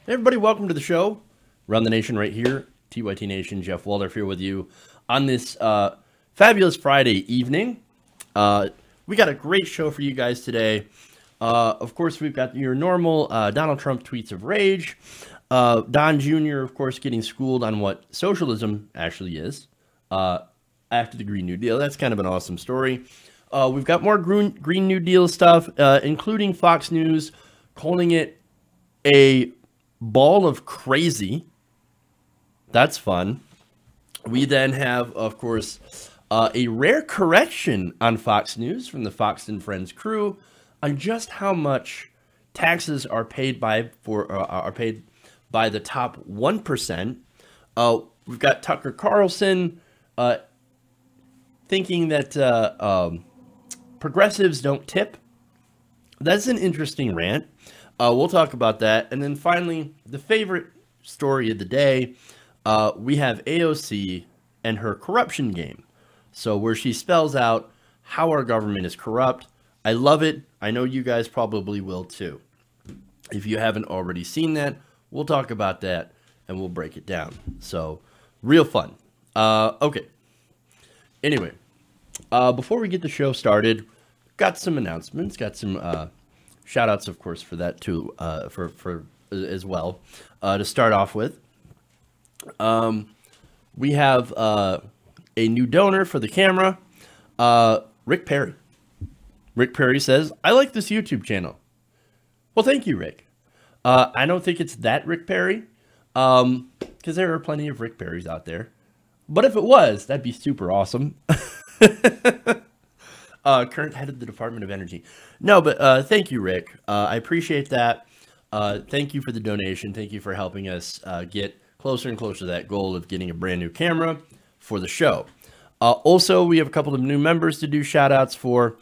Hey everybody, welcome to the show. Run the Nation right here. TYT Nation, Jeff Waldorf here with you on this fabulous Friday evening. We got a great show for you guys today. Of course, we've got your normal Donald Trump tweets of rage. Don Jr., of course, getting schooled on what socialism actually is after the Green New Deal. That's kind of an awesome story. We've got more Green New Deal stuff, including Fox News calling it a ball of crazy. That's fun. We then have, of course, a rare correction on Fox News from the Fox and Friends crew on just how much taxes are paid by the top 1%. We've got Tucker Carlson thinking that progressives don't tip. That's an interesting rant. We'll talk about that. And then finally, the favorite story of the day, we have AOC and her corruption game. So where she spells out how our government is corrupt. I love it. I know you guys probably will too. If you haven't already seen that, we'll talk about that and we'll break it down. So real fun. Okay. Anyway, before we get the show started, got some announcements, got some shout outs, of course, for that too, for as well. To start off with, we have a new donor for the camera, Rick Perry. Rick Perry says, I like this YouTube channel. Well, thank you, Rick. I don't think it's that Rick Perry, because there are plenty of Rick Perrys out there. But if it was, that'd be super awesome. Current head of the Department of Energy. No, but thank you, Rick. I appreciate that. Thank you for the donation. Thank you for helping us get closer and closer to that goal of getting a brand new camera for the show. Also, we have a couple of new members to do shout outs for.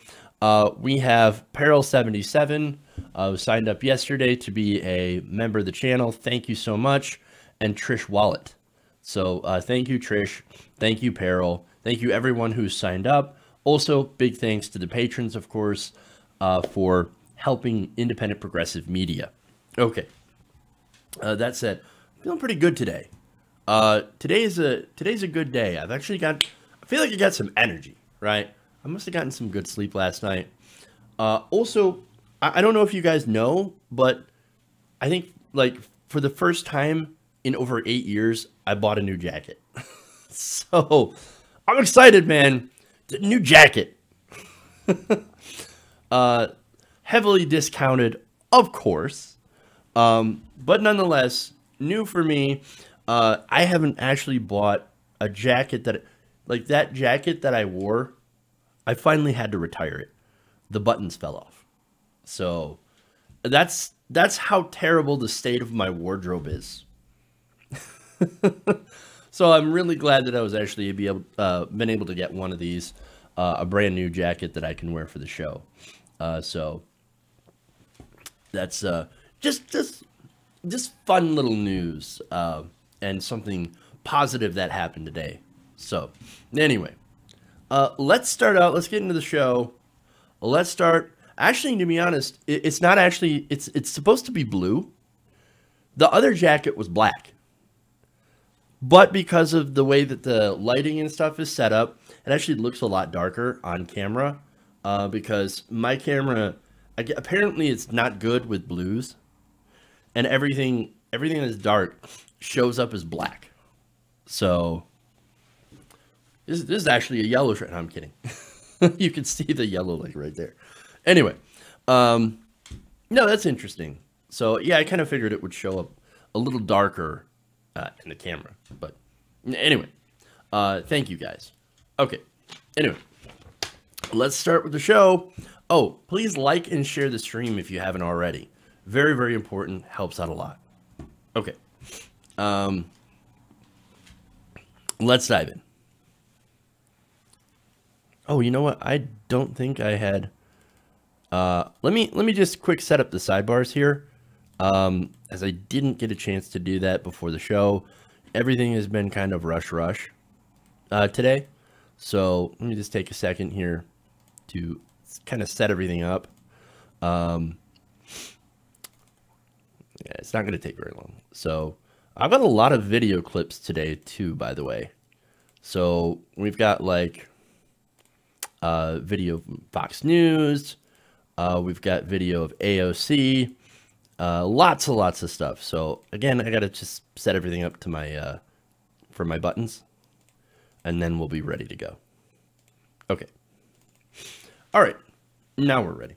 We have Peril77, who signed up yesterday to be a member of the channel. Thank you so much. And Trish Wallet. So thank you, Trish. Thank you, Peril. Thank you, everyone who's signed up. Also, big thanks to the patrons, of course, for helping independent progressive media. Okay. That said, I'm feeling pretty good today. Today's a good day. I feel like I got some energy, right? I must have gotten some good sleep last night. Also, I don't know if you guys know, but I think like for the first time in over 8 years, I bought a new jacket. So I'm excited, man. The new jacket. Heavily discounted, of course. But nonetheless, new for me. I haven't actually bought a jacket that jacket that I wore. I finally had to retire it. The buttons fell off. So that's how terrible the state of my wardrobe is. So I'm really glad that I was actually been able to get one of these, a brand new jacket that I can wear for the show. So that's just fun little news and something positive that happened today. So anyway, let's start out. Let's get into the show. Let's start. Actually, to be honest, it's not actually. It's supposed to be blue. The other jacket was black. But because of the way that the lighting and stuff is set up, it actually looks a lot darker on camera. Because my camera, apparently it's not good with blues. And everything that's dark shows up as black. So, this is actually a yellow shirt. No, I'm kidding. You can see the yellow like right there. Anyway, no, that's interesting. So, yeah, I kind of figured it would show up a little darker in the camera. But anyway, thank you guys. Okay, anyway, let's start with the show. Oh, please like and share the stream if you haven't already. Very, very important. Helps out a lot. Okay. Let's dive in. Oh, you know what? I don't think I had... let me just quick set up the sidebars here. As I didn't get a chance to do that before the show. Everything has been kind of rush today. So let me just take a second here to kind of set everything up. Yeah, it's not going to take very long. So I've got a lot of video clips today too, by the way. So we've got like video from Fox News. We've got video of AOC. Lots and lots of stuff. So again, I got to just set everything up to my for my buttons, and then we'll be ready to go. Okay. All right. Now we're ready.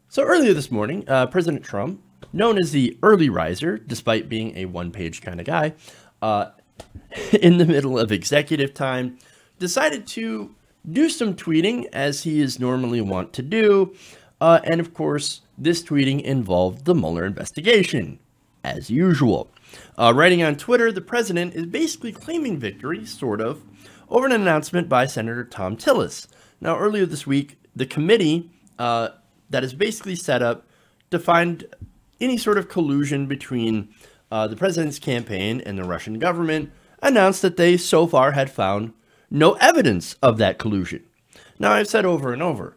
So earlier this morning, President Trump, known as the early riser, despite being a one-page kind of guy, in the middle of executive time, decided to do some tweeting as he is normally wont to do. And of course, this tweeting involved the Mueller investigation, as usual. Writing on Twitter, the president is basically claiming victory, sort of, over an announcement by Senator Thom Tillis. Now, earlier this week, the committee that is basically set up to find any sort of collusion between the president's campaign and the Russian government announced that they so far had found no evidence of that collusion. Now, I've said over and over,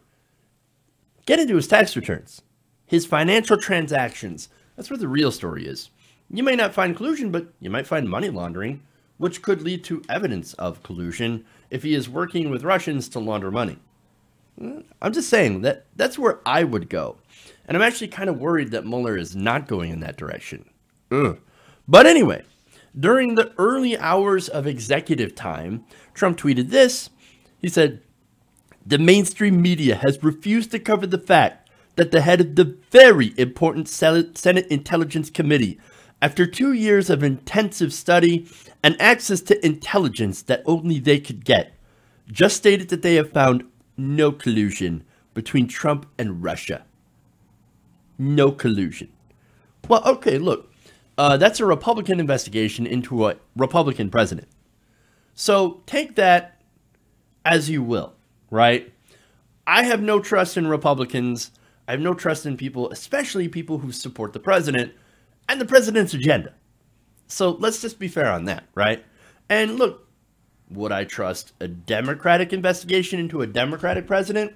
get into his tax returns, his financial transactions. That's where the real story is. You may not find collusion, but you might find money laundering, which could lead to evidence of collusion if he is working with Russians to launder money. I'm just saying that that's where I would go. And I'm actually kind of worried that Mueller is not going in that direction. But anyway, during the early hours of executive time, Trump tweeted this. He said, "The mainstream media has refused to cover the fact that the head of the very important Senate Intelligence Committee, after 2 years of intensive study and access to intelligence that only they could get, just stated that they have found no collusion between Trump and Russia." No collusion. Well, okay, look, that's a Republican investigation into a Republican president. So take that as you will, right? I have no trust in Republicans. I have no trust in people, especially people who support the president and the president's agenda. So let's just be fair on that, right? And look, would I trust a Democratic investigation into a Democratic president?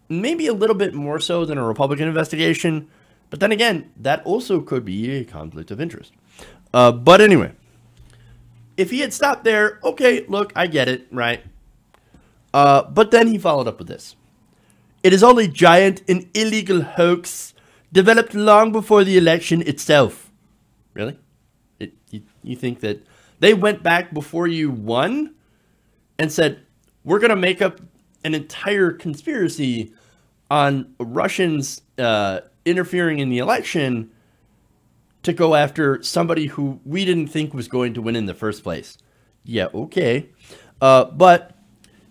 Maybe a little bit more so than a Republican investigation. But then again, that also could be a conflict of interest. But anyway, if he had stopped there, okay, look, I get it, right? But then he followed up with this. "It is all a giant and illegal hoax developed long before the election itself." Really? You think that they went back before you won and said, we're going to make up an entire conspiracy on Russians interfering in the election to go after somebody who we didn't think was going to win in the first place? Yeah, okay. But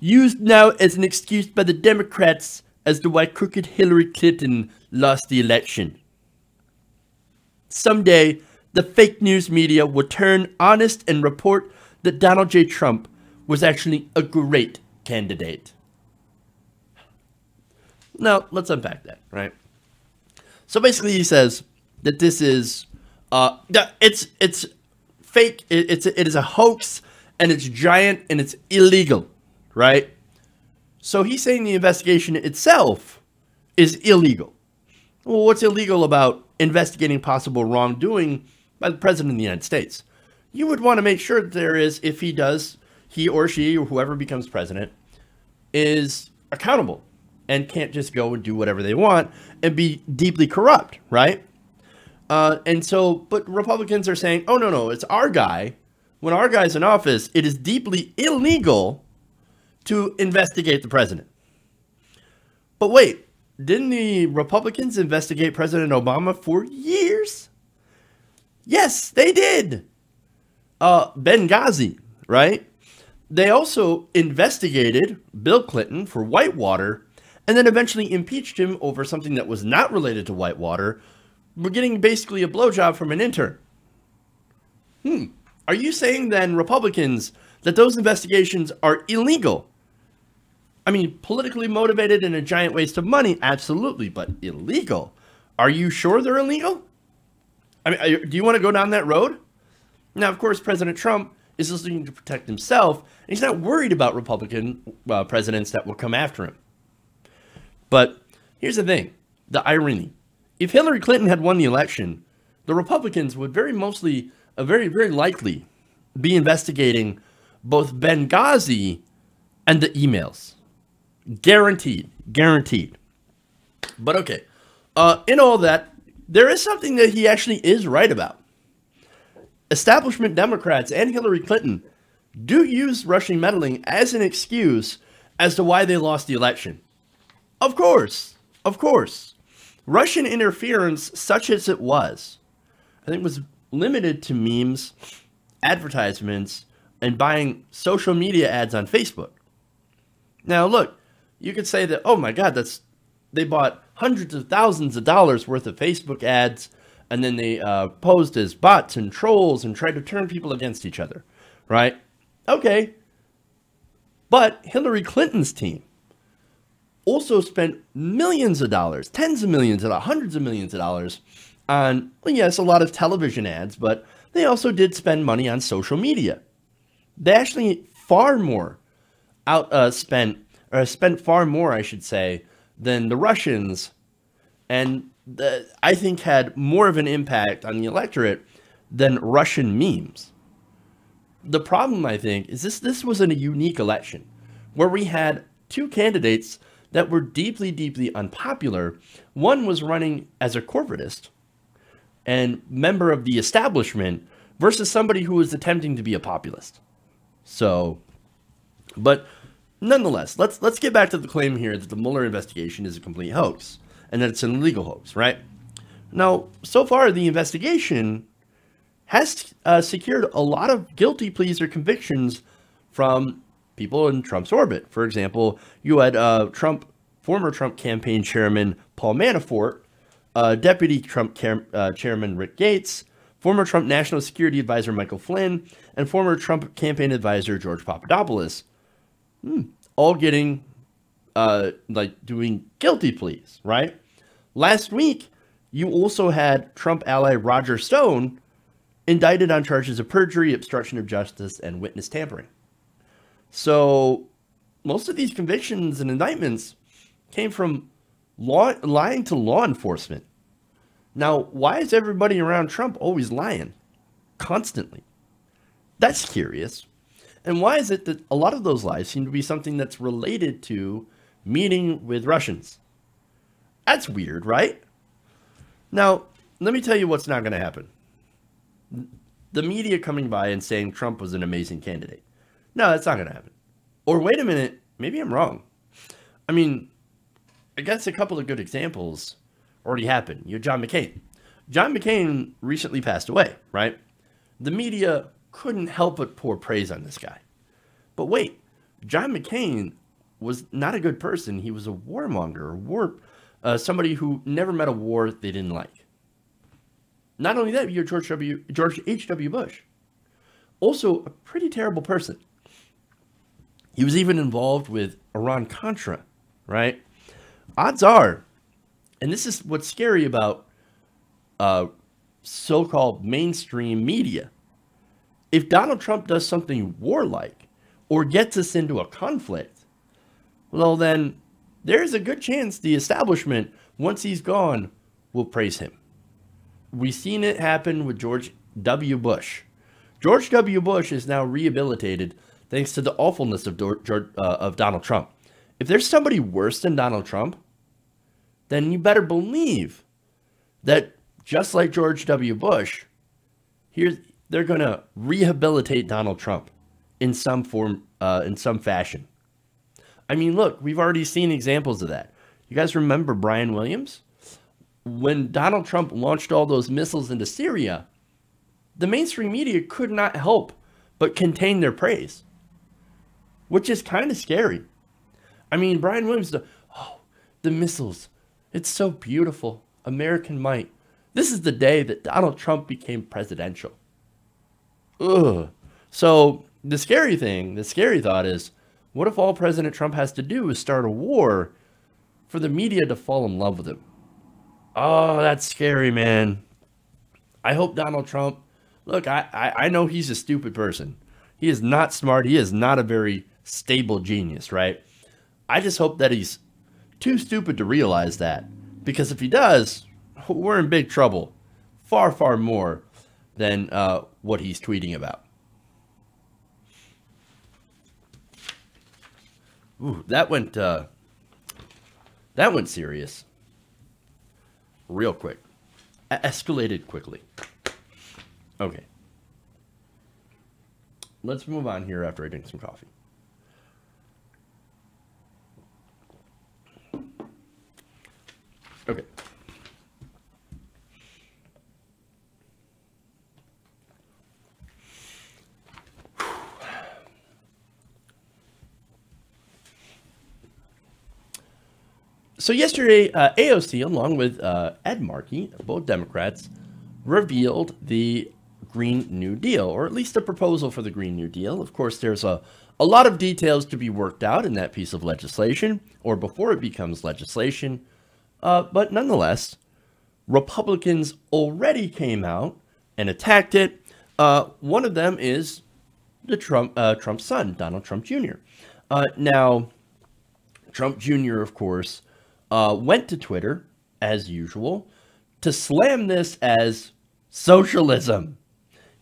used now as an excuse by the Democrats as to why crooked Hillary Clinton lost the election. Someday, the fake news media will turn honest and report that Donald J. Trump was actually a great candidate. Now, let's unpack that, right? So basically he says that this is, it's fake, it is a hoax, and it's giant, and it's illegal, right? So he's saying the investigation itself is illegal. Well, what's illegal about investigating possible wrongdoing by the President of the United States? You would want to make sure that there is, if he or she or whoever becomes president is accountable and can't just go and do whatever they want and be deeply corrupt, right? And so, but Republicans are saying, oh, no, it's our guy. When our guy's in office, it is deeply illegal to investigate the president. But wait, didn't the Republicans investigate President Obama for years? Yes, they did. Benghazi, right? They also investigated Bill Clinton for Whitewater and then eventually impeached him over something that was not related to Whitewater. We're getting basically a blowjob from an intern. Are you saying then, Republicans, that those investigations are illegal? I mean, politically motivated and a giant waste of money, absolutely, but illegal. Are you sure they're illegal? I mean, do you want to go down that road? Now, of course, President Trump is looking to protect himself, and he's not worried about Republican presidents that will come after him. But here's the thing, the irony. If Hillary Clinton had won the election, the Republicans would very likely be investigating both Benghazi and the emails. Guaranteed. But okay, in all that, there is something that he actually is right about. Establishment Democrats and Hillary Clinton do use Russian meddling as an excuse as to why they lost the election. Of course. Russian interference, such as it was, I think was limited to memes, advertisements, and buying social media ads on Facebook. Now, look, you could say that, oh my God, they bought hundreds of thousands of dollars worth of Facebook ads, and then they posed as bots and trolls and tried to turn people against each other, right? Okay. But Hillary Clinton's team also spent millions of dollars, tens of millions, hundreds of millions of dollars on, well, yes, a lot of television ads, but they also did spend money on social media. They actually spent far more, I should say, than the Russians, and I think had more of an impact on the electorate than Russian memes. The problem, I think, is this was a unique election where we had two candidates that were deeply, deeply unpopular. One was running as a corporatist and member of the establishment versus somebody who was attempting to be a populist. So, but nonetheless, let's get back to the claim here that the Mueller investigation is a complete hoax and that it's an illegal hoax, right? Now, so far, the investigation has secured a lot of guilty pleas or convictions from people in Trump's orbit. For example, you had former Trump campaign chairman Paul Manafort, Deputy Trump chairman Rick Gates, former Trump National Security Advisor Michael Flynn, and former Trump campaign advisor George Papadopoulos, all getting, doing guilty pleas, right? Last week, you also had Trump ally Roger Stone indicted on charges of perjury, obstruction of justice, and witness tampering. So most of these convictions and indictments came from lying to law enforcement. Now, why is everybody around Trump always lying? Constantly. That's curious. And why is it that a lot of those lies seem to be something that's related to meeting with Russians? That's weird, right? Now, let me tell you what's not going to happen. The media coming by and saying Trump was an amazing candidate. No, that's not going to happen. Or wait a minute, maybe I'm wrong. I mean, I guess a couple of good examples already happened. You had John McCain. John McCain recently passed away, right? The media couldn't help but pour praise on this guy. But wait, John McCain was not a good person. He was a warmonger, somebody who never met a war they didn't like. Not only that, you had George H.W. Bush. Also a pretty terrible person. He was even involved with Iran-Contra, right? Odds are, and this is what's scary about so-called mainstream media, if Donald Trump does something warlike or gets us into a conflict, well then, there's a good chance the establishment, once he's gone, will praise him. We've seen it happen with George W. Bush. George W. Bush is now rehabilitated thanks to the awfulness of Donald Trump. If there's somebody worse than Donald Trump, then you better believe that just like George W. Bush, they're going to rehabilitate Donald Trump in some form, in some fashion. I mean, look, we've already seen examples of that. You guys remember Brian Williams? When Donald Trump launched all those missiles into Syria, the mainstream media could not help but contain their praise, which is kind of scary. I mean, Brian Williams, the missiles, it's so beautiful. American might. This is the day that Donald Trump became presidential. Ugh. So the scary thought is, what if all President Trump has to do is start a war for the media to fall in love with him? Oh, that's scary, man. I hope Donald Trump, look, I know he's a stupid person. He is not smart. He is not a very stable genius, right? I just hope that he's too stupid to realize that. Because if he does, we're in big trouble. Far, far more than what he's tweeting about. Ooh, that went serious. Real quick. Escalated quickly. Okay. Let's move on here after I drink some coffee. Okay. So yesterday, AOC, along with Ed Markey, both Democrats, revealed the Green New Deal, or at least a proposal for the Green New Deal. Of course, there's a lot of details to be worked out in that piece of legislation, or before it becomes legislation. But nonetheless, Republicans already came out and attacked it. One of them is the Trump's son, Donald Trump Jr. Now, Trump Jr., of course, went to Twitter, as usual, to slam this as socialism.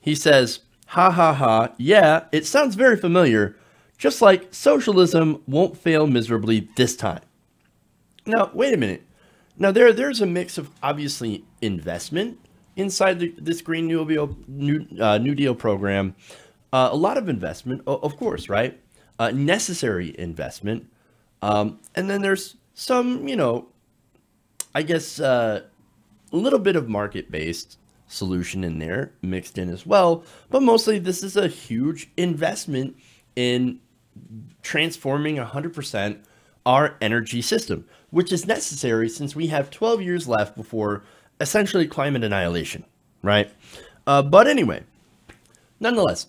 He says, ha ha ha, yeah, it sounds very familiar, just like socialism won't fail miserably this time. Now, wait a minute. Now, there's a mix of, obviously, investment inside this Green New Deal program. A lot of investment, of course, right? Necessary investment. And then there's some, I guess, a little bit of market-based solution in there mixed in as well. But mostly this is a huge investment in transforming 100% our energy system, which is necessary since we have 12 years left before essentially climate annihilation, right? But anyway, nonetheless,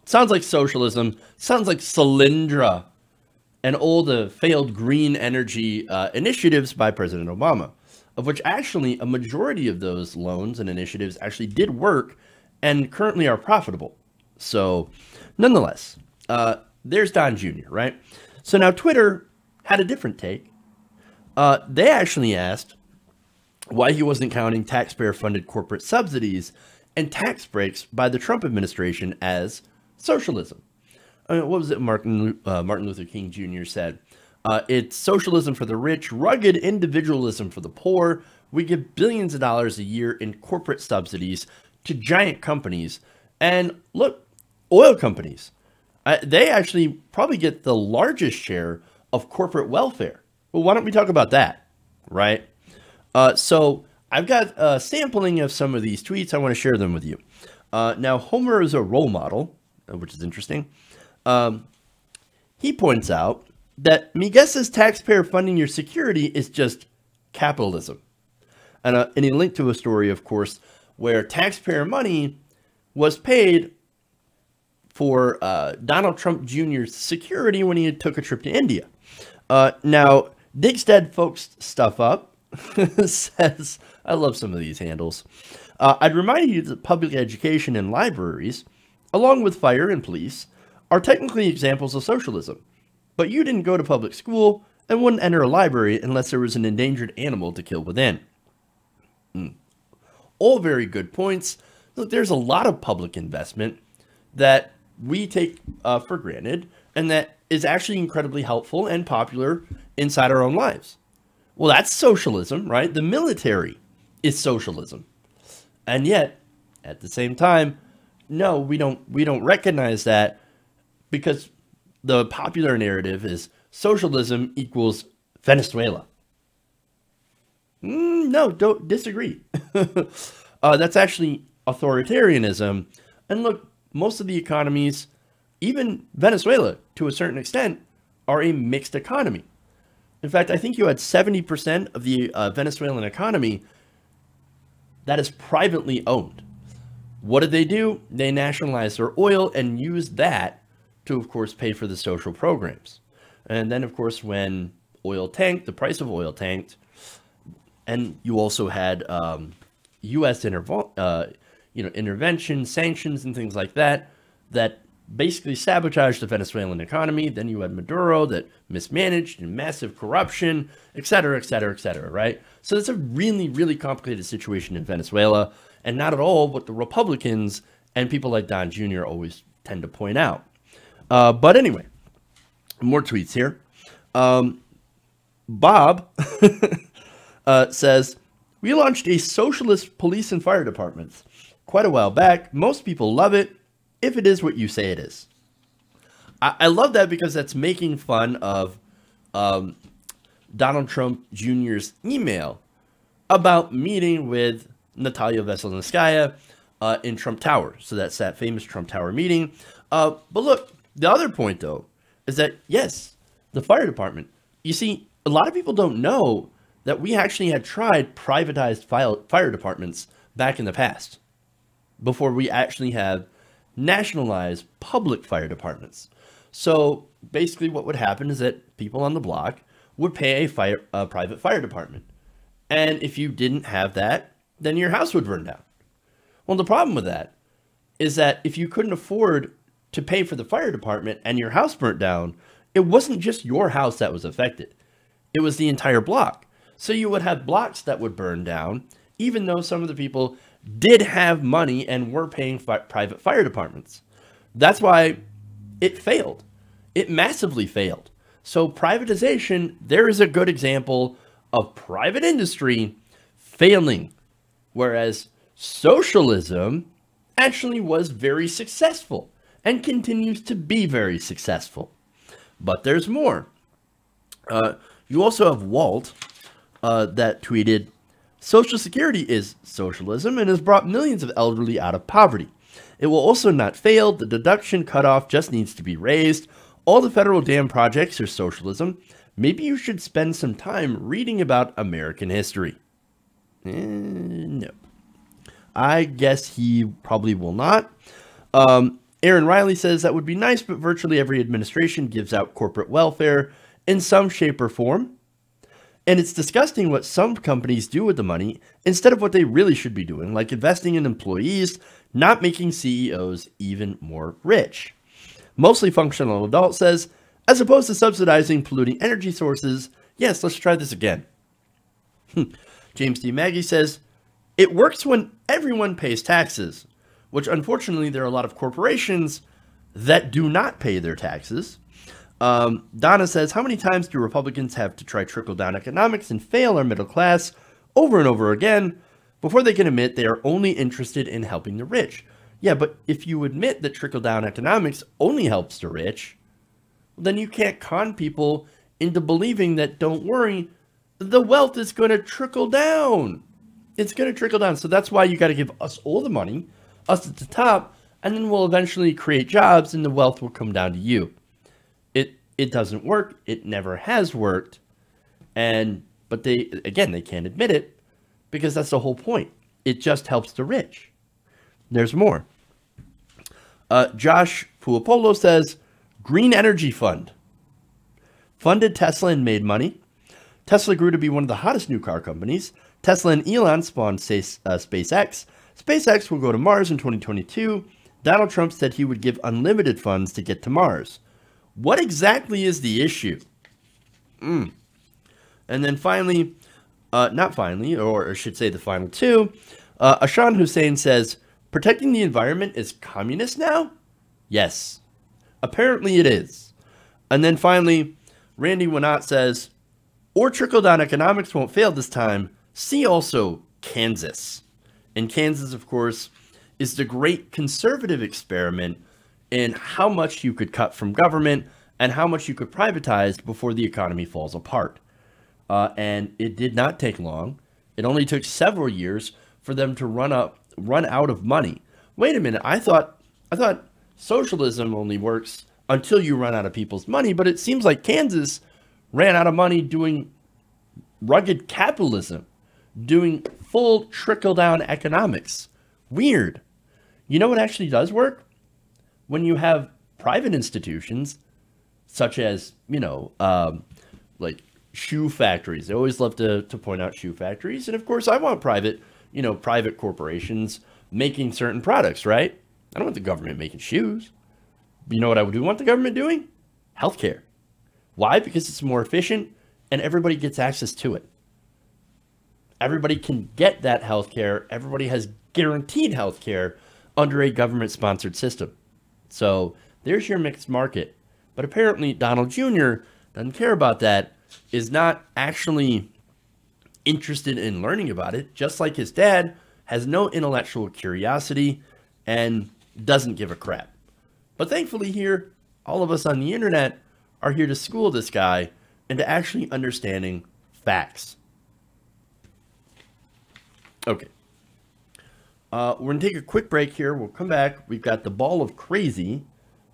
sounds like socialism, sounds like Solyndra and all the failed green energy initiatives by President Obama, of which actually a majority of those loans and initiatives actually did work and currently are profitable. So nonetheless, there's Don Jr., right? So now Twitter had a different take. They actually asked why he wasn't counting taxpayer-funded corporate subsidies and tax breaks by the Trump administration as socialism. I mean, what was it Martin Luther King Jr. said? It's socialism for the rich, rugged individualism for the poor. We give billions of dollars a year in corporate subsidies to giant companies. And look, oil companies, they actually probably get the largest share of corporate welfare. Well, why don't we talk about that, right? So I've got a sampling of some of these tweets. I want to share them with you. Now, Homer is a role model, which is interesting. He points out that Miguel's taxpayer funding your security is just capitalism. And he linked to a story, of course, where taxpayer money was paid for Donald Trump Jr.'s security when he took a trip to India. Now, Digstead folks stuff up says, I love some of these handles. I'd remind you that public education and libraries, along with fire and police, are technically examples of socialism. But you didn't go to public school and wouldn't enter a library unless there was an endangered animal to kill within. All very good points. Look, there's a lot of public investment that we take for granted and that is actually incredibly helpful and popular inside our own lives. Well, that's socialism, right? The military is socialism. And yet, at the same time, no, we don't recognize that because the popular narrative is socialism equals Venezuela. No, don't disagree. That's actually authoritarianism. And look, most of the economies, even Venezuela to a certain extent, are a mixed economy. In fact, I think you had 70% of the Venezuelan economy that is privately owned. What did they do? They nationalized their oil and used that to, of course, pay for the social programs. And then, of course, when oil tanked, the price of oil tanked, and you also had U.S. intervention, sanctions, and things like that, that basically sabotaged the Venezuelan economy. Then you had Maduro that mismanaged and massive corruption, et cetera, et cetera, et cetera, right? So it's a really, really complicated situation in Venezuela, and not at all what the Republicans and people like Don Jr. always tend to point out. But anyway, more tweets here. Bob says, we launched a socialist police and fire departments quite a while back. Most people love it if it is what you say it is. I love that because that's making fun of Donald Trump Jr.'s email about meeting with Natalia Veselnitskaya in Trump Tower. So that's that famous Trump Tower meeting. But look, the other point, though, is that, yes, the fire department, you see, a lot of people don't know that we actually had tried privatized fire departments back in the past before we actually have nationalized public fire departments. So basically what would happen is that people on the block would pay a private fire department. And if you didn't have that, then your house would burn down. Well, the problem with that is that if you couldn't afford to pay for the fire department and your house burnt down, it wasn't just your house that was affected. It was the entire block. So you would have blocks that would burn down, even though some of the people did have money and were paying private fire departments. That's why it failed. It massively failed. So privatization, there is a good example of private industry failing, whereas socialism actually was very successful and continues to be very successful. But there's more. You also have Walt that tweeted, Social Security is socialism and has brought millions of elderly out of poverty. It will also not fail. The deduction cutoff just needs to be raised. All the federal dam projects are socialism. Maybe you should spend some time reading about American history. No. I guess he probably will not. Aaron Riley says that would be nice, but virtually every administration gives out corporate welfare in some shape or form. And it's disgusting what some companies do with the money instead of what they really should be doing, like investing in employees, not making CEOs even more rich. Mostly Functional Adult says, as opposed to subsidizing polluting energy sources, yes, let's try this again. James D. Maggie says, it works when everyone pays taxes, which unfortunately there are a lot of corporations that do not pay their taxes. Donna says, how many times do Republicans have to try trickle-down economics and fail our middle class over and over again before they can admit they are only interested in helping the rich? Yeah, but if you admit that trickle-down economics only helps the rich, then you can't con people into believing that, don't worry, the wealth is going to trickle down. It's going to trickle down. So that's why you got to give us all the money, us at the top, and then we'll eventually create jobs and the wealth will come down to you. It doesn't work. It never has worked. But they can't admit it because that's the whole point. It just helps the rich. There's more. Josh Puopolo says, Green Energy Fund. Funded Tesla and made money. Tesla grew to be one of the hottest new car companies. Tesla and Elon spawned SpaceX. SpaceX will go to Mars in 2022. Donald Trump said he would give unlimited funds to get to Mars. What exactly is the issue? And then finally, not finally, or I should say the final two, Ashan Hussein says, protecting the environment is communist now? Yes. Apparently it is. And then finally, Randy Winott says, or trickle-down economics won't fail this time. See also Kansas. And Kansas, of course, is the great conservative experiment in how much you could cut from government and how much you could privatize before the economy falls apart. And it did not take long. It only took several years for them to run out of money. Wait a minute, I thought socialism only works until you run out of people's money, but it seems like Kansas ran out of money doing rugged capitalism, doing full trickle-down economics. Weird. You know what actually does work? When you have private institutions, such as, like shoe factories. They always love to point out shoe factories. And of course, I want private corporations making certain products, right? I don't want the government making shoes. You know what we want the government doing? Healthcare. Why? Because it's more efficient and everybody gets access to it. Everybody can get that healthcare. Everybody has guaranteed healthcare under a government-sponsored system. So there's your mixed market. But apparently Donald Jr. doesn't care about that, is not actually interested in learning about it, just like his dad has no intellectual curiosity and doesn't give a crap. But thankfully here, all of us on the internet are here to school this guy into actually understanding facts. Okay. We're going to take a quick break here. We'll come back. We've got the ball of crazy.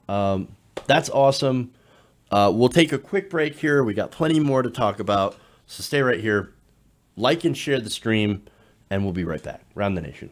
That's awesome. We'll take a quick break here. We got plenty more to talk about. So stay right here. Like and share the stream, and we'll be right back. Round the Nation.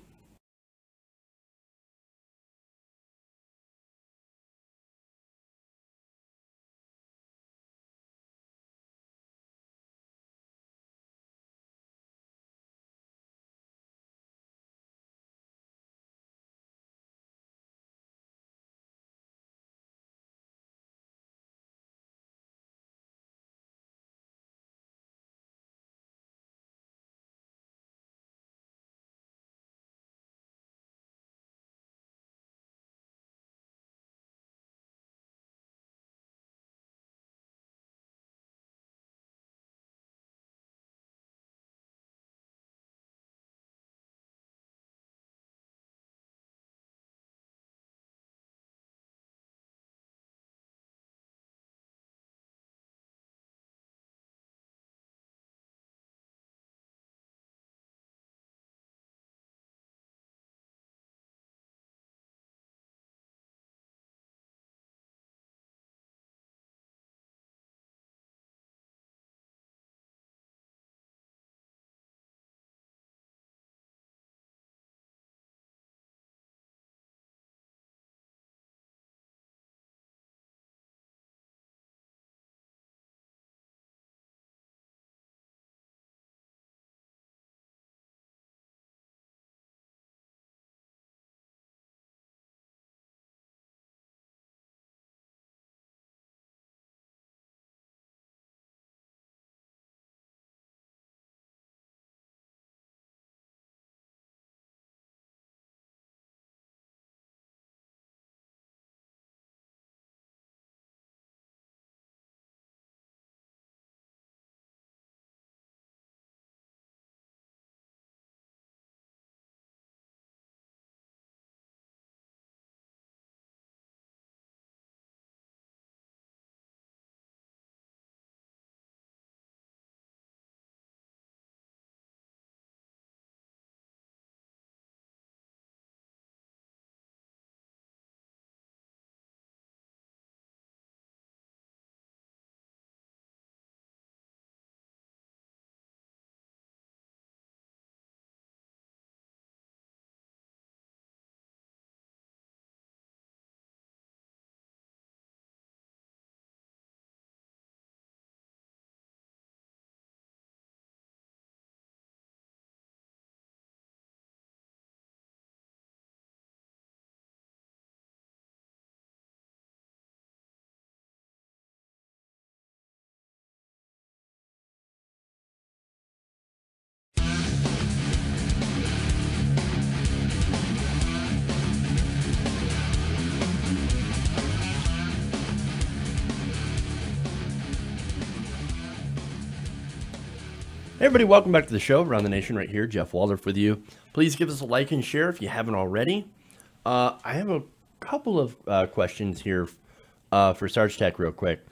Hey everybody, welcome back to the show. Around the Nation right here. Jeff Waldorf with you. Please give us a like and share if you haven't already. I have a couple of questions here for Sarge Tech real quick.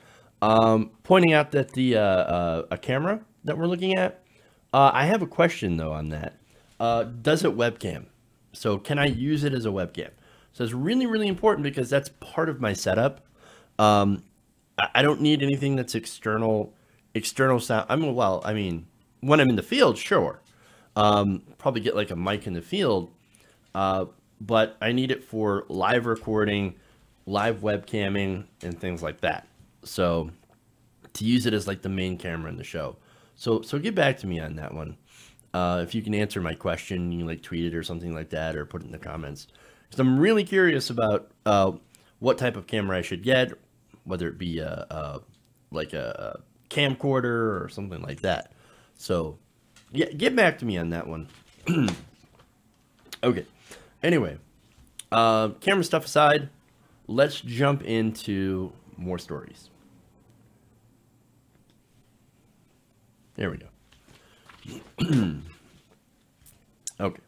Pointing out that the a camera that we're looking at, I have a question though on that. Does it webcam? So can I use it as a webcam? So it's really, really important because that's part of my setup. I don't need anything that's external sound. I mean, when I'm in the field, sure. Probably get like a mic in the field, but I need it for live recording, live webcamming, and things like that. So to use it as like the main camera in the show. So get back to me on that one. If you can answer my question, you can like tweet it or something like that, or put it in the comments. Because I'm really curious about what type of camera I should get, whether it be like a camcorder or something like that. So yeah, get back to me on that one. Okay. Anyway, camera stuff aside, let's jump into more stories. There we go. Okay.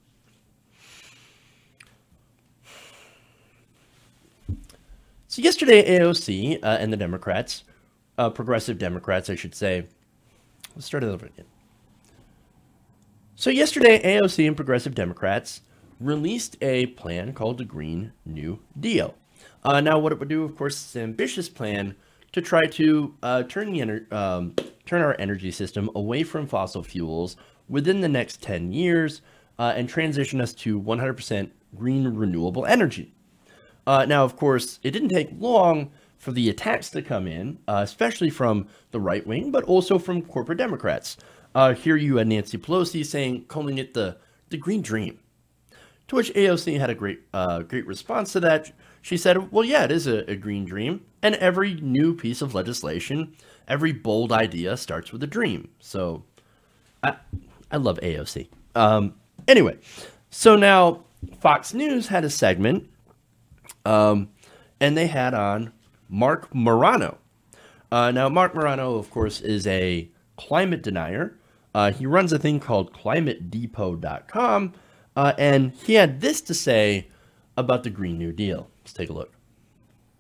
So yesterday, AOC and the Democrats, progressive Democrats, I should say. Let's start it over again. So yesterday, AOC and progressive Democrats released a plan called the Green New Deal. Now, what it would do, of course, is an ambitious plan to try to turn our energy system away from fossil fuels within the next 10 years and transition us to 100% green renewable energy. Now, of course, it didn't take long for the attacks to come in, especially from the right wing, but also from corporate Democrats. Here you had Nancy Pelosi calling it the green dream. To which AOC had a great response to that. She said, well, yeah, it is a green dream. And every new piece of legislation, every bold idea starts with a dream. So I love AOC. Anyway, so now Fox News had a segment, and they had on Mark Morano. Now, Mark Morano, of course, is a climate denier. He runs a thing called climatedepot.com. And he had this to say about the Green New Deal. Let's take a look.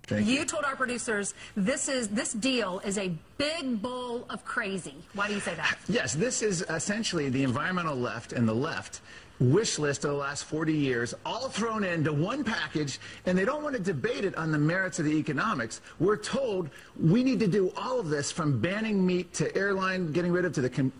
You told our producers this deal is a big bowl of crazy. Why do you say that? Yes, this is essentially the environmental left and the left wish list of the last 40 years, all thrown into one package, and they don't want to debate it on the merits of the economics. We're told we need to do all of this, from banning meat to airline getting rid of the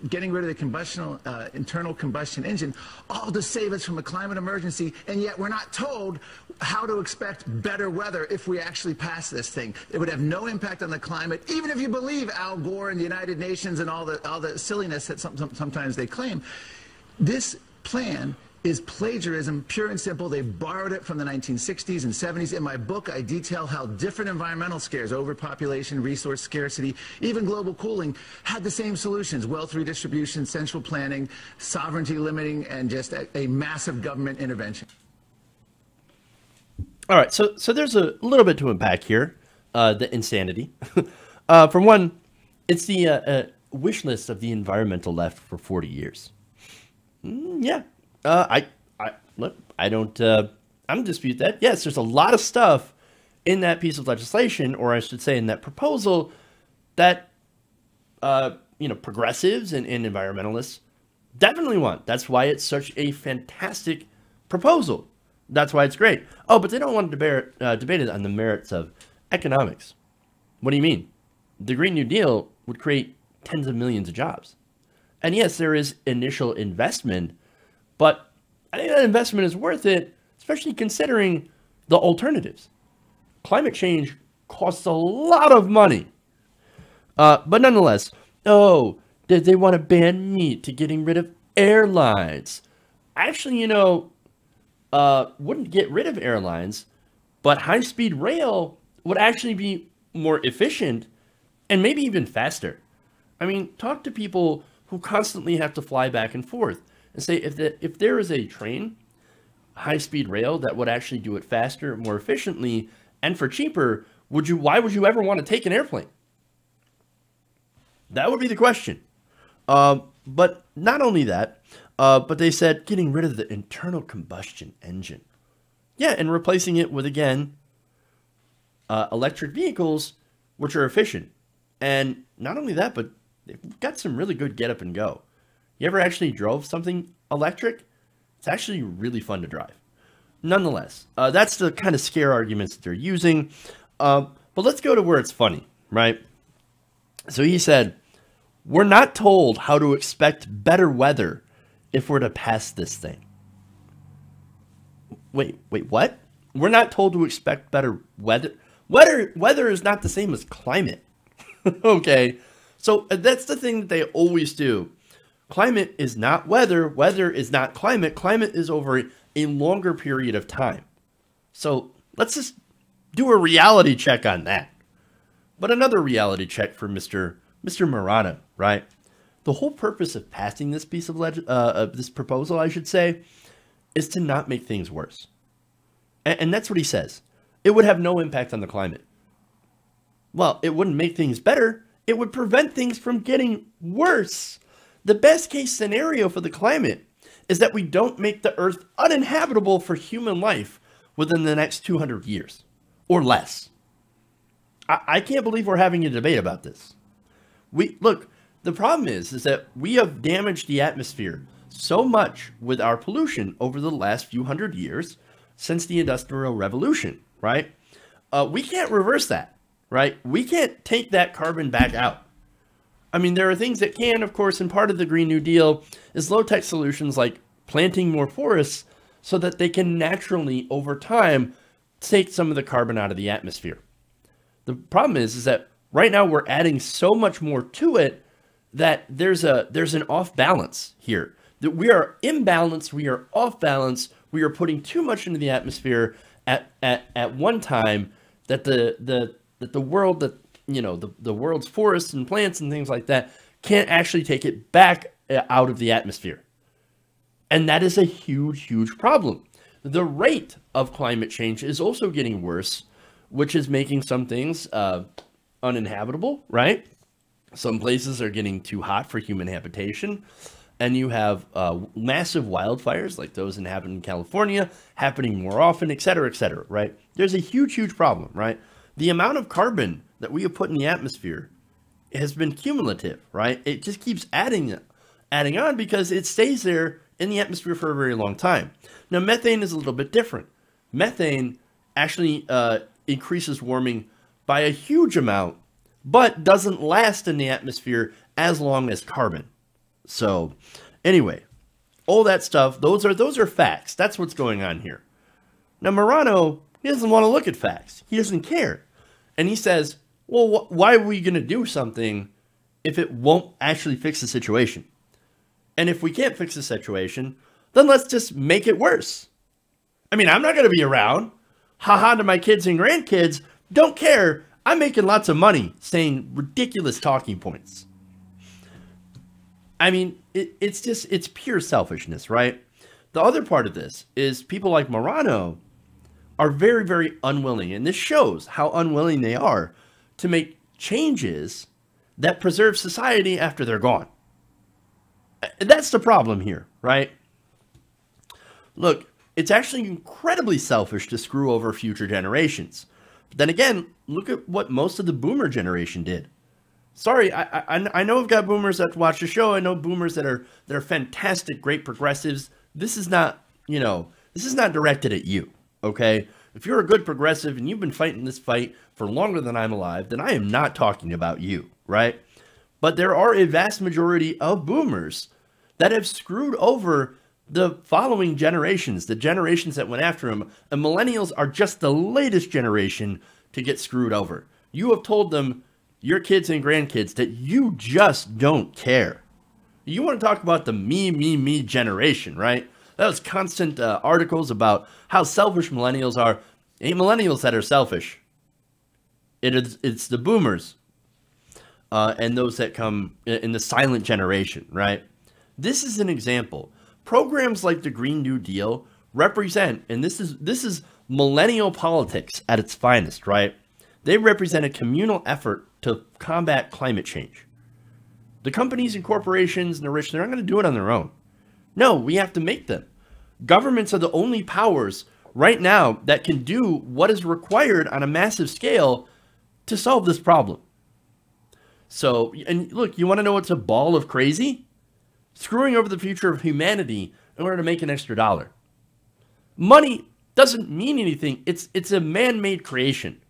internal combustion engine, all to save us from a climate emergency, and yet we're not told how to expect better weather if we actually pass this thing. It would have no impact on the climate, even if you believe Al Gore and the United Nations and all the silliness that sometimes they claim. This plan is plagiarism, pure and simple. They borrowed it from the 1960s and 70s. In my book, I detail how different environmental scares, overpopulation, resource scarcity, even global cooling, had the same solutions: wealth redistribution, central planning, sovereignty limiting, and just a massive government intervention. All right, so there's a little bit to unpack here, the insanity. For one, it's the wish list of the environmental left for 40 years. Yeah, I don't dispute that. Yes, there's a lot of stuff in that piece of legislation, or I should say in that proposal, that, progressives and environmentalists definitely want. That's why it's such a fantastic proposal. That's why it's great. Oh, but they don't want to debate it on the merits of economics. What do you mean? The Green New Deal would create tens of millions of jobs. And yes, there is initial investment, but I think that investment is worth it, especially considering the alternatives. Climate change costs a lot of money. But nonetheless, did they want to ban meat to getting rid of airlines? Actually, wouldn't get rid of airlines, but high-speed rail would actually be more efficient and maybe even faster. I mean, talk to people who constantly have to fly back and forth and say, if there is a train, high-speed rail, that would actually do it faster, more efficiently, and for cheaper, why would you ever want to take an airplane? That would be the question. But not only that, but they said getting rid of the internal combustion engine. Yeah, and replacing it with, again, electric vehicles, which are efficient. And not only that, but they've got some really good get up and go. You ever actually drove something electric? It's actually really fun to drive. Nonetheless, that's the kind of scare arguments that they're using. But let's go to where it's funny, right? So he said, we're not told how to expect better weather if we're to pass this thing. Wait, what? We're not told to expect better weather? Weather is not the same as climate. Okay. So that's the thing that they always do. Climate is not weather. Weather is not climate. Climate is over a longer period of time. So let's just Do a reality check on that. But another reality check for Mr. Marano, right? The whole purpose of passing this piece of this proposal, I should say, is to not make things worse. And that's what he says. It would have no impact on the climate. Well, it wouldn't make things better. It would prevent things from getting worse. The best case scenario for the climate is that we don't make the Earth uninhabitable for human life within the next 200 years or less. I can't believe we're having a debate about this. Look, the problem is that we have damaged the atmosphere so much with our pollution over the last few hundred years since the Industrial Revolution, right? We can't reverse that, right? We can't take that carbon back out. I mean, there are things that can, of course, and part of the Green New Deal is low-tech solutions like planting more forests so that they can naturally, over time, take some of the carbon out of the atmosphere. The problem is that right now we're adding so much more to it that there's an off balance here. That we are imbalanced, we are off balance, we are putting too much into the atmosphere at one time that the world, that the world's forests and plants and things like that can't actually take it back out of the atmosphere. And that is a huge, huge problem. The rate of climate change is also getting worse, which is making some things uninhabitable, right? Some places are getting too hot for human habitation. And you have massive wildfires like those that happen in California happening more often, et cetera, right? There's a huge, huge problem, right? The amount of carbon that we have put in the atmosphere has been cumulative, right? It just keeps adding on because it stays there in the atmosphere for a very long time. Now, methane is a little bit different. Methane actually increases warming by a huge amount, but doesn't last in the atmosphere as long as carbon. So, anyway, all that stuff, those are facts. That's what's going on here. Now, Marano, he doesn't want to look at facts. He doesn't care. And he says, well, why are we going to do something if it won't actually fix the situation? And if we can't fix the situation, then let's just make it worse. I mean, I'm not going to be around. Ha-ha to my kids and grandkids. Don't care. I'm making lots of money saying ridiculous talking points. I mean, it's pure selfishness, right? The other part of this is people like Marano are very, very unwilling, and this shows how unwilling they are to make changes that preserve society after they're gone. That's the problem here, right? Look, it's actually incredibly selfish to screw over future generations. But then again, look at what most of the boomer generation did. Sorry, I know I've got boomers that watch the show. I know boomers that are fantastic, great progressives. This is not, this is not directed at you, okay? If you're a good progressive and you've been fighting this fight for longer than I'm alive, then I am not talking about you, right? But there are a vast majority of boomers that have screwed over the following generations, the generations that went after them. And millennials are just the latest generation to get screwed over. You have told them, your kids and grandkids, that you just don't care. You want to talk about the me generation, right? Those constant articles about how selfish millennials are. Ain't millennials that are selfish. It's the boomers and those that come in the silent generation, right? This is an example. Programs like the Green New Deal represent, and this is millennial politics at its finest, right? They represent a communal effort to combat climate change. The companies and corporations and the rich, they're not going to do it on their own. No, we have to make them. Governments are the only powers right now that can do what is required on a massive scale to solve this problem. So, and look, you want to know what's a ball of crazy? Screwing over the future of humanity in order to make an extra dollar. Money doesn't mean anything. It's a man-made creation.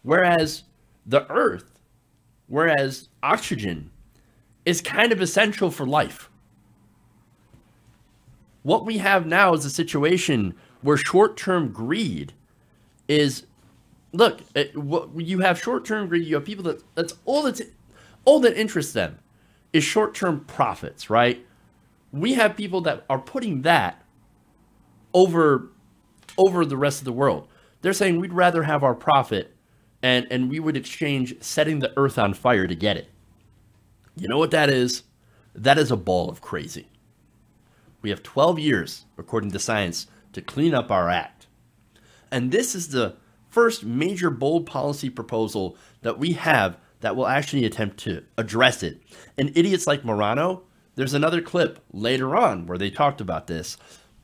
Whereas the earth, whereas oxygen is kind of essential for life. What we have now is a situation where short-term greed is, look, you have short-term greed, you have people that's all that interests them is short-term profits, right? We have people that are putting that over the rest of the world. They're saying we'd rather have our profit and we would exchange setting the earth on fire to get it. You know what that is? That is a ball of crazy. We have 12 years, according to science, to clean up our act. And this is the first major bold policy proposal that we have that will actually attempt to address it. And idiots like Morano, there's another clip later on where they talked about this.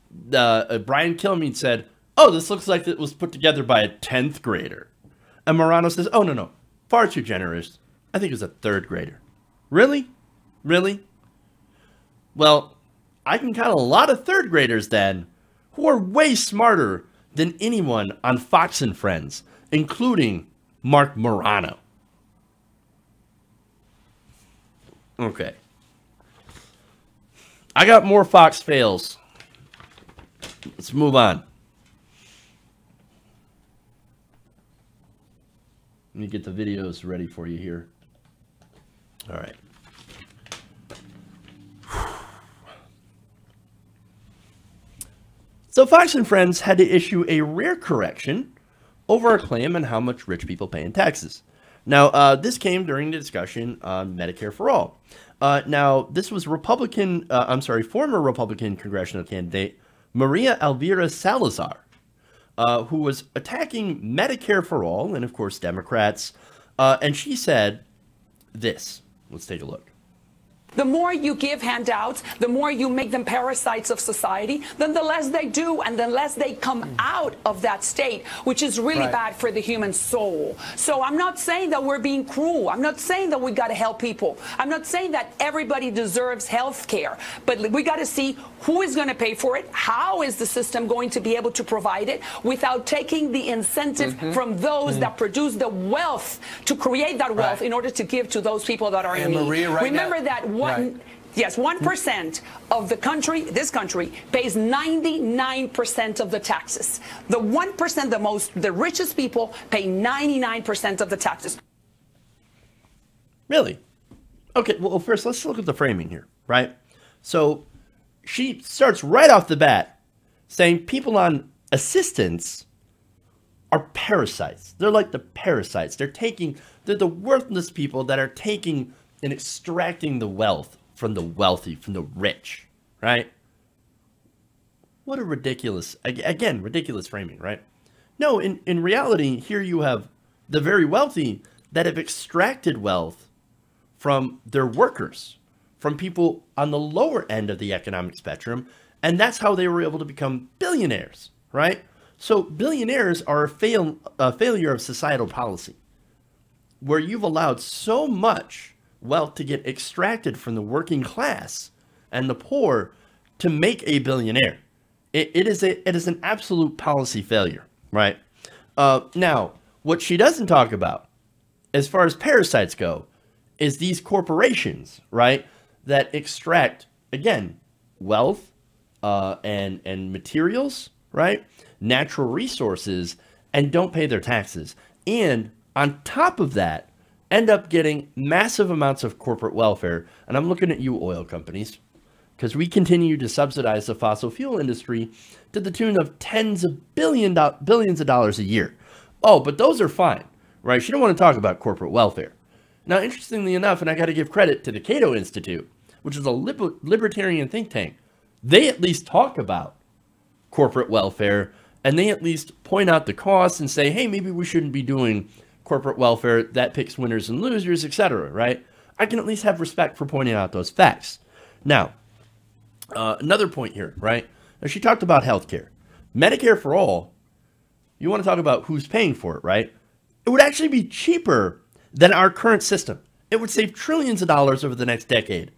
Brian Kilmeade said, oh, this looks like it was put together by a 10th grader. And Morano says, oh, no, far too generous. I think it was a 3rd grader. Really? Really? Well, I can count a lot of 3rd graders then who are way smarter than anyone on Fox and Friends, including Mark Morano. Okay. I got more Fox fails. Let's move on. Let me get the videos ready for you here. All right. So Fox and Friends had to issue a rare correction over a claim on how much rich people pay in taxes. Now, this came during the discussion on Medicare for All. Now, this was former Republican congressional candidate Maria Elvira Salazar, who was attacking Medicare for All and, of course, Democrats. And she said this. Let's take a look. The more you give handouts, the more you make them parasites of society, then the less they do and the less they come out of that state, which is really bad for the human soul. So I'm not saying that we're being cruel. I'm not saying that we got to help people. I'm not saying that everybody deserves health care, but we got to see who is going to pay for it, how is the system going to be able to provide it without taking the incentive from those that produce the wealth to create that wealth in order to give to those people that are in need. Remember that 1% of the country, this country, pays 99% of the taxes. The 1%, the richest people, pay 99% of the taxes. Really? Okay, well, first, let's look at the framing here, right? So she starts right off the bat saying people on assistance are parasites. They're like the parasites. They're the worthless people that are taking and extracting the wealth from the wealthy, from the rich, right? What a ridiculous, again, ridiculous framing, right? No, in reality, here you have the very wealthy that have extracted wealth from their workers, from people on the lower end of the economic spectrum, and that's how they were able to become billionaires, right? So billionaires are a failure of societal policy, where you've allowed so much wealth to get extracted from the working class and the poor to make a billionaire. It is an absolute policy failure, right? Now, what she doesn't talk about, as far as parasites go, is these corporations, right, that extract, again, wealth and materials, right, natural resources, and don't pay their taxes. And on top of that, end up getting massive amounts of corporate welfare. And I'm looking at you, oil companies, because we continue to subsidize the fossil fuel industry to the tune of tens of billions of dollars a year. Oh, but those are fine, right? She don't want to talk about corporate welfare. Now, interestingly enough, and I got to give credit to the Cato Institute, which is a libertarian think tank, they at least talk about corporate welfare, and they at least point out the costs and say, hey, maybe we shouldn't be doing corporate welfare that picks winners and losers, etc., right? I can at least have respect for pointing out those facts. Now, another point here, right? Now, she talked about healthcare. Medicare for all, you want to talk about who's paying for it, right? It would actually be cheaper than our current system. It would save trillions of dollars over the next decade.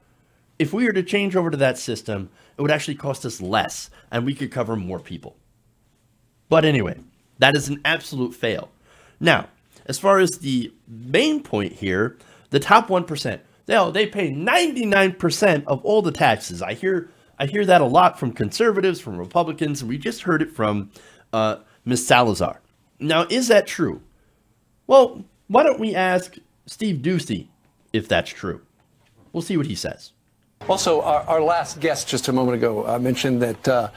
If we were to change over to that system, it would actually cost us less, and we could cover more people. But anyway, that is an absolute fail. Now, as far as the main point here, the top 1%, they pay 99% of all the taxes. I hear that a lot from conservatives, from Republicans, and we just heard it from Ms. Salazar. Now, is that true? Well, why don't we ask Steve Ducey if that's true? We'll see what he says. Also, our last guest just a moment ago mentioned that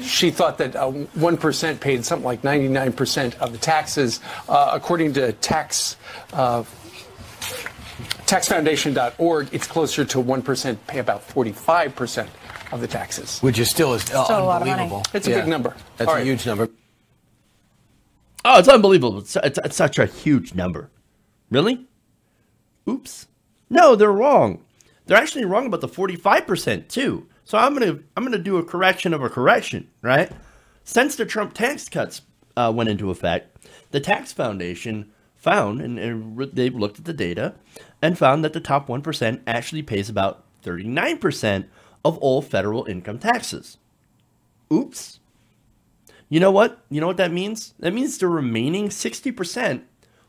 she thought that 1% paid something like 99% of the taxes. According to taxfoundation.org, it's closer to 1% pay about 45% of the taxes. Which is still unbelievable. It's a big number. That's a huge number. Oh, it's unbelievable. It's such a huge number. Really? Oops. No, they're wrong. They're actually wrong about the 45% too. So I'm gonna do a correction of a correction, right? Since the Trump tax cuts went into effect, the Tax Foundation found, and they looked at the data, and found that the top 1% actually pays about 39% of all federal income taxes. Oops. You know what? You know what that means? That means the remaining 60%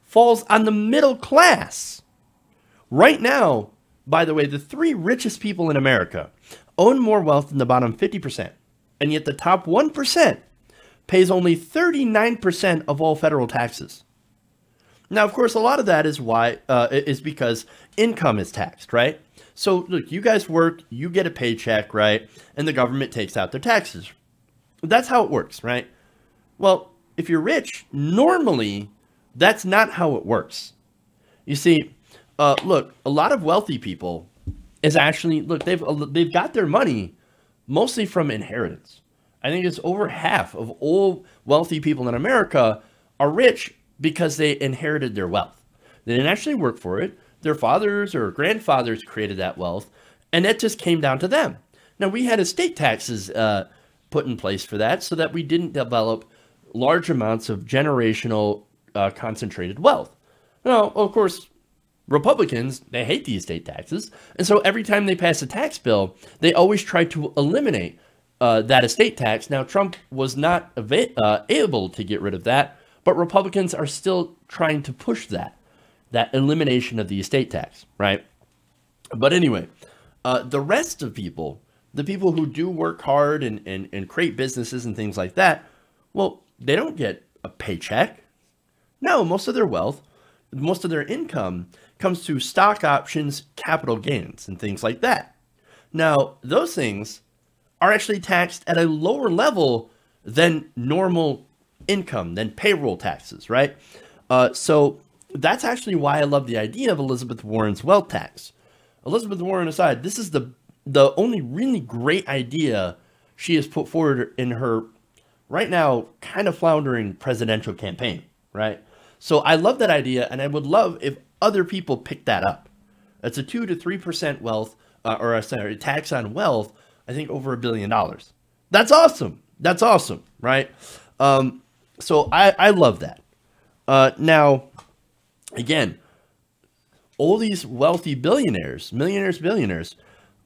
falls on the middle class. Right now, by the way, the 3 richest people in America own more wealth than the bottom 50%. And yet the top 1% pays only 39% of all federal taxes. Now, of course, a lot of that is because income is taxed, right? So, look, you guys work, you get a paycheck, right? And the government takes out their taxes. That's how it works, right? Well, if you're rich, normally, that's not how it works. You see, look, a lot of wealthy people is actually, look, they've got their money mostly from inheritance. I think it's over half of all wealthy people in America are rich because they inherited their wealth. They didn't actually work for it. Their fathers or grandfathers created that wealth, and that just came down to them. Now, we had estate taxes put in place for that so that we didn't develop large amounts of generational concentrated wealth. Now, of course, Republicans, they hate the estate taxes, and so every time they pass a tax bill, they always try to eliminate that estate tax. Now, Trump was not able to get rid of that, but Republicans are still trying to push that elimination of the estate tax, right? But anyway, the rest of people, the people who do work hard and create businesses and things like that, well, they don't get a paycheck. No, most of their wealth, most of their income comes through stock options, capital gains, and things like that. Now, those things are actually taxed at a lower level than normal income, than payroll taxes, right? So that's actually why I love the idea of Elizabeth Warren's wealth tax. Elizabeth Warren aside, this is the only really great idea she has put forward in her, right now, kind of floundering presidential campaign, right? So I love that idea, and I would love if other people pick that up. It's a 2 to 3% wealth, or a tax on wealth, I think over $1 billion. That's awesome. That's awesome, right? So I love that. Now, again, all these wealthy billionaires, millionaires, billionaires,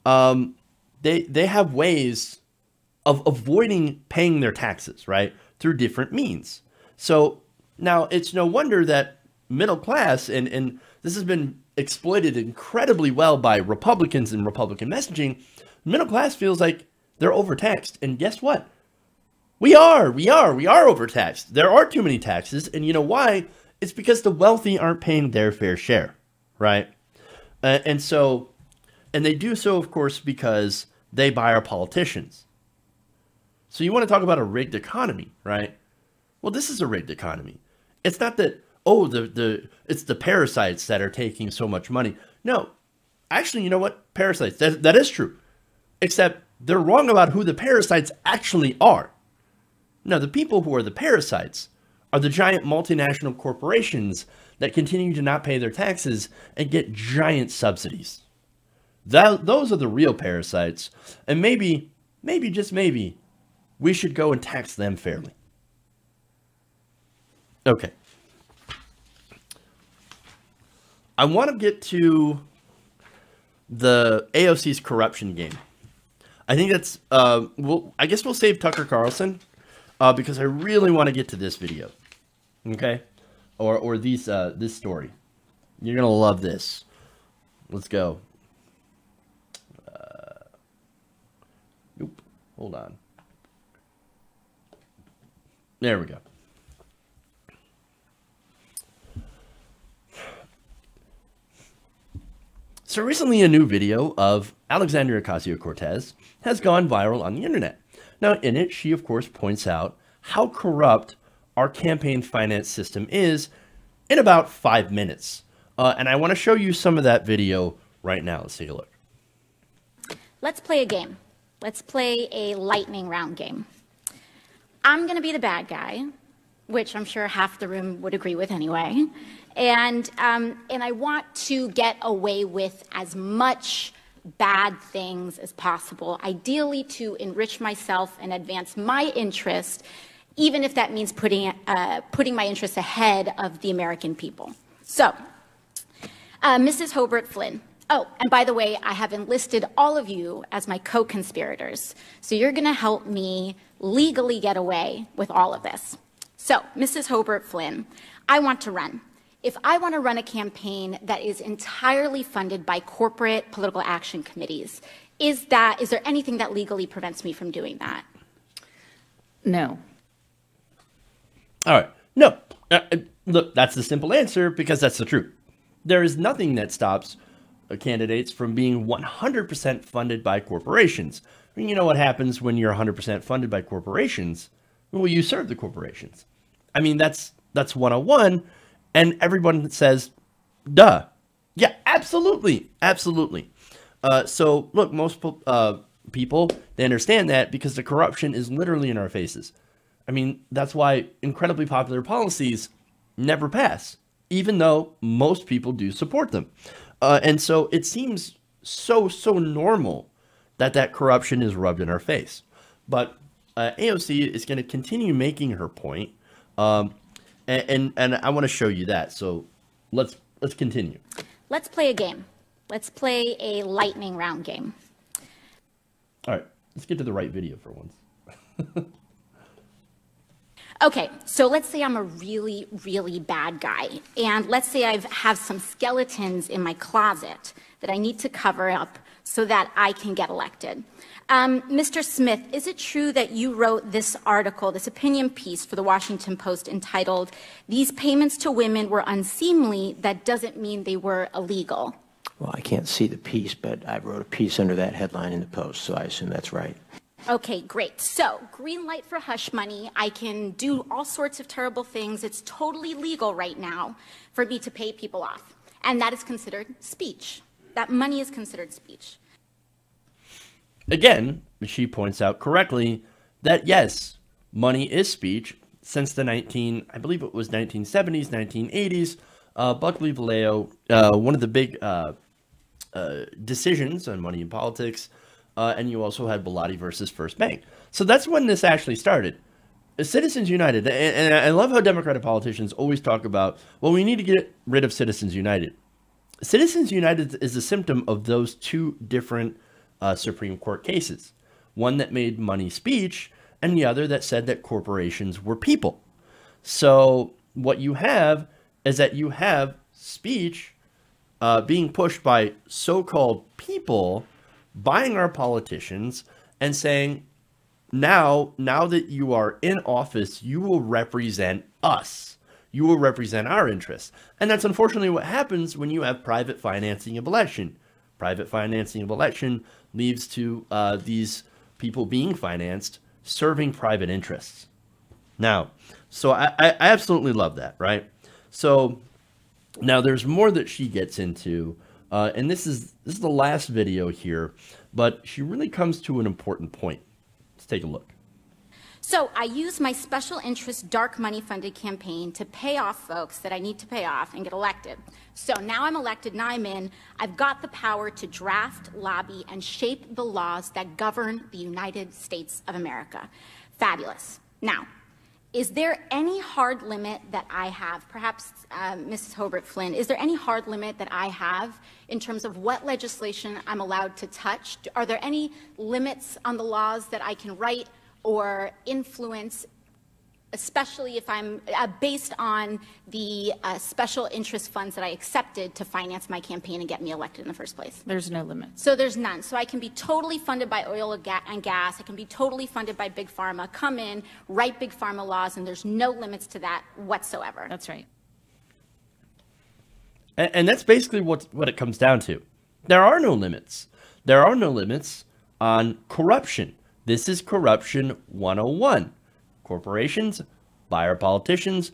they have ways of avoiding paying their taxes, right? Through different means. So now it's no wonder that middle class, and this has been exploited incredibly well by Republicans and Republican messaging, middle class feels like they're overtaxed. And guess what? We are overtaxed. There are too many taxes. And you know why? It's because the wealthy aren't paying their fair share, right? And they do so, of course, because they buy our politicians. So you want to talk about a rigged economy, right? Well, this is a rigged economy. It's not that, oh, it's the parasites that are taking so much money. No, actually, you know what? Parasites, that is true. Except they're wrong about who the parasites actually are. Now, the people who are the parasites are the giant multinational corporations that continue to not pay their taxes and get giant subsidies. Those are the real parasites. And maybe, just maybe, we should go and tax them fairly. Okay. I want to get to the AOC's corruption game. I think that's, I guess we'll save Tucker Carlson because I really want to get to this video. Okay? Or this story. You're going to love this. Let's go. Nope. Hold on. There we go. So recently a new video of Alexandria Ocasio-Cortez has gone viral on the internet. Now in it, she of course points out how corrupt our campaign finance system is in about 5 minutes. And I want to show you some of that video right now. Let's take a look. Let's play a game. Let's play a lightning round game. I'm going to be the bad guy, which I'm sure half the room would agree with anyway. And I want to get away with as much bad things as possible, ideally to enrich myself and advance my interest, even if that means putting my interests ahead of the American people. So, Mrs. Hobart Flynn. Oh, and by the way, I have enlisted all of you as my co-conspirators. So you're going to help me legally get away with all of this. So, Mrs. Hobart Flynn, I want to run. If I want to run a campaign that is entirely funded by corporate political action committees, is there anything that legally prevents me from doing that? No. All right. No. Look, that's the simple answer because that's the truth. There is nothing that stops candidates from being 100% funded by corporations. I mean, you know what happens when you're 100% funded by corporations? Well, you serve the corporations. I mean, that's 101, and everyone says, duh. Yeah, absolutely, absolutely. So, look, most people, they understand that because the corruption is literally in our faces. I mean, that's why incredibly popular policies never pass, even though most people do support them. And so it seems so normal that corruption is rubbed in our face. But AOC is going to continue making her point, and I want to show you that. So let's continue. Let's play a game. Let's play a lightning round game. All right, let's get to the right video for once. Okay, so let's say I'm a really, really bad guy, and let's say I have some skeletons in my closet that I need to cover up so that I can get elected. Mr. Smith, is it true that you wrote this article, this opinion piece for the Washington Post entitled, "These payments to women were unseemly, that doesn't mean they were illegal"? Well, I can't see the piece, but I wrote a piece under that headline in the Post, so I assume that's right. Okay, great. So, green light for hush money. I can do all sorts of terrible things. It's totally legal right now for me to pay people off. And that is considered speech. That money is considered speech. Again, she points out correctly that yes, money is speech since the I believe it was 1970s, 1980s. Buckley Vallejo, one of the big decisions on money in politics. And you also had Bellotti versus First Bank. So that's when this actually started. Citizens United, and I love how Democratic politicians always talk about, well, we need to get rid of Citizens United. Citizens United is a symptom of those two different Supreme Court cases. One that made money speech, and the other that said that corporations were people. So what you have is that you have speech being pushed by so-called people buying our politicians and saying, now that you are in office, you will represent us. You will represent our interests. And that's unfortunately what happens when you have private financing of election. Private financing of election leads to these people being financed, serving private interests. Now, so I absolutely love that, right? So now there's more that she gets into. And this is the last video here, but she really comes to an important point. Let's take a look. So I use my special interest dark money funded campaign to pay off folks that I need to pay off and get elected. So now I'm elected, now I'm in. I've got the power to draft, lobby, and shape the laws that govern the United States of America. Fabulous. Now, is there any hard limit that I have, perhaps Mrs. Hobart Flynn, is there any hard limit that I have in terms of what legislation I'm allowed to touch? Are there any limits on the laws that I can write or influence, especially if I'm based on the special interest funds that I accepted to finance my campaign and get me elected in the first place? There's no limit. So there's none. So I can be totally funded by oil and gas. I can be totally funded by Big Pharma, come in, write Big Pharma laws, and there's no limits to that whatsoever. That's right. And that's basically what it comes down to. There are no limits. There are no limits on corruption. This is corruption 101. Corporations buy our politicians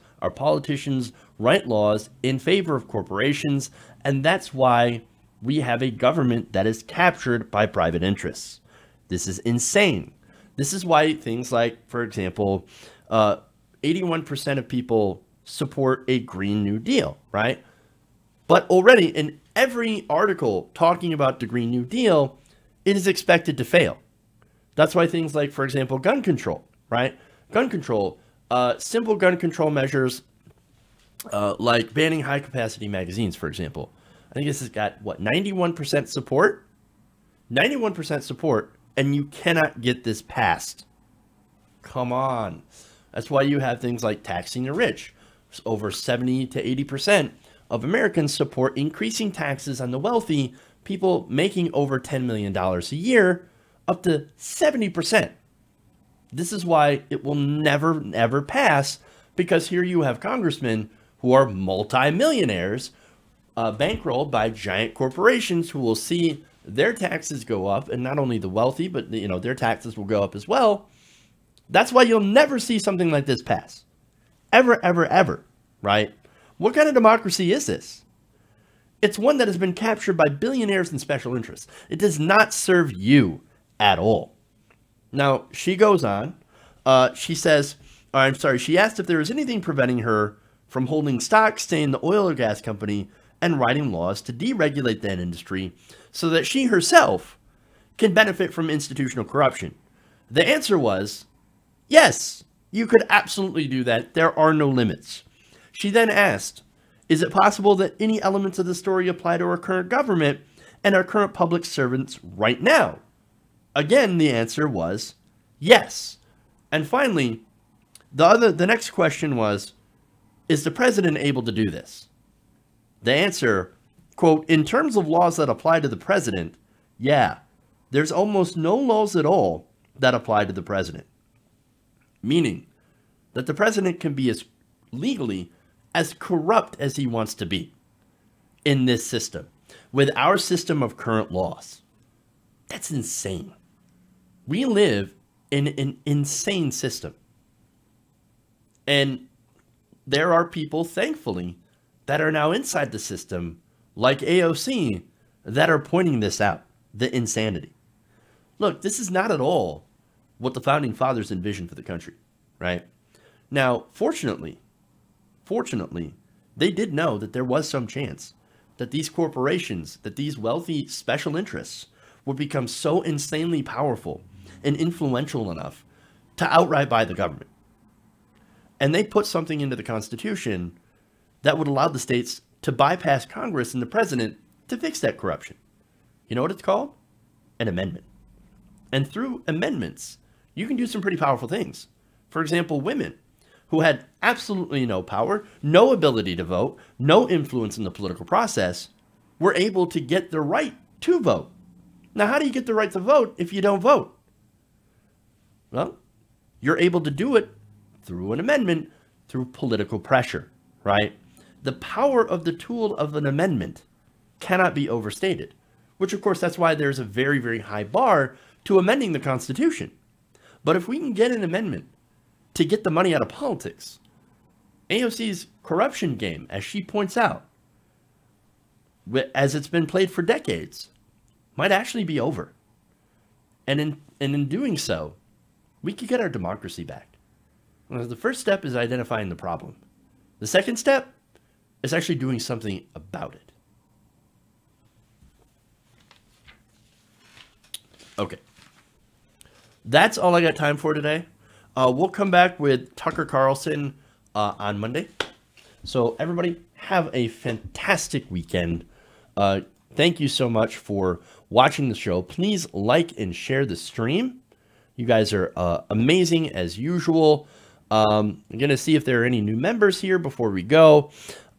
write laws in favor of corporations, and that's why we have a government that is captured by private interests. This is insane. This is why things like, for example, 81% of people support a Green New Deal, right? But already in every article talking about the Green New Deal, it is expected to fail. That's why things like, for example, gun control, right? Gun control, simple gun control measures like banning high-capacity magazines, for example. I think this has got, what, 91% support? 91% support, and you cannot get this passed. Come on. That's why you have things like taxing the rich. Over 70 to 80% of Americans support increasing taxes on the wealthy, people making over $10 million a year, up to 70%. This is why it will never, ever pass, because here you have congressmen who are multimillionaires, bankrolled by giant corporations who will see their taxes go up, and not only the wealthy, but their taxes will go up as well. That's why you'll never see something like this pass. Ever, ever, ever, right? What kind of democracy is this? It's one that has been captured by billionaires and special interests. It does not serve you at all. Now, she goes on. She says, she asked if there was anything preventing her from holding stock, staying in the oil or gas company, and writing laws to deregulate that industry so that she herself can benefit from institutional corruption. The answer was, yes, you could absolutely do that. There are no limits. She then asked, is it possible that any elements of the story apply to our current government and our current public servants right now? Again, the answer was yes. And finally, the next question was, is the president able to do this? The answer, quote, in terms of laws that apply to the president, yeah, there's almost no laws at all that apply to the president. Meaning that the president can be as legally as corrupt as he wants to be in this system, with our system of current laws. That's insane. We live in an insane system. And there are people, thankfully, that are now inside the system, like AOC, that are pointing this out, the insanity. Look, this is not at all what the founding fathers envisioned for the country, right? Now, fortunately, they did know that there was some chance that these corporations, that these wealthy special interests would become so insanely powerful and influential enough to outright buy the government. And they put something into the Constitution that would allow the states to bypass Congress and the president to fix that corruption. You know what it's called? An amendment. And through amendments, you can do some pretty powerful things. For example, women who had absolutely no power, no ability to vote, no influence in the political process, were able to get the right to vote. Now, how do you get the right to vote if you don't vote? Well, you're able to do it through an amendment, through political pressure, right? The power of the tool of an amendment cannot be overstated, which of course that's why there's a very, very high bar to amending the Constitution. But if we can get an amendment to get the money out of politics, AOC's corruption game, as she points out, as it's been played for decades, might actually be over. And in doing so, we could get our democracy back. Well, the first step is identifying the problem. The second step is actually doing something about it. Okay. That's all I got time for today. We'll come back with Tucker Carlson on Monday. So everybody, have a fantastic weekend. Thank you so much for watching the show. Please like and share the stream. You guys are amazing as usual. I'm going to see if there are any new members here before we go.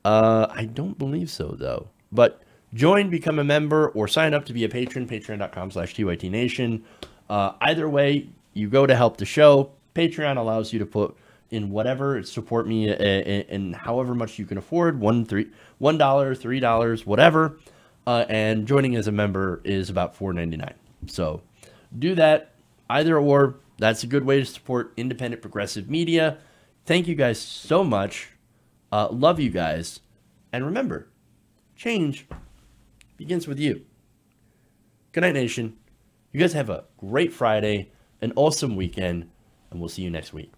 I don't believe so, though. But join, become a member, or sign up to be a patron, patreon.com/TYTNation. Either way, you go to help the show. Patreon allows you to put in whatever, support me in however much you can afford, $1, $3, $3, whatever. and joining as a member is about $4.99. So do that, either or. That's a good way to support independent progressive media. Thank you guys so much. Love you guys. And remember, change begins with you. Good night, nation. You guys have a great Friday, an awesome weekend, and we'll see you next week.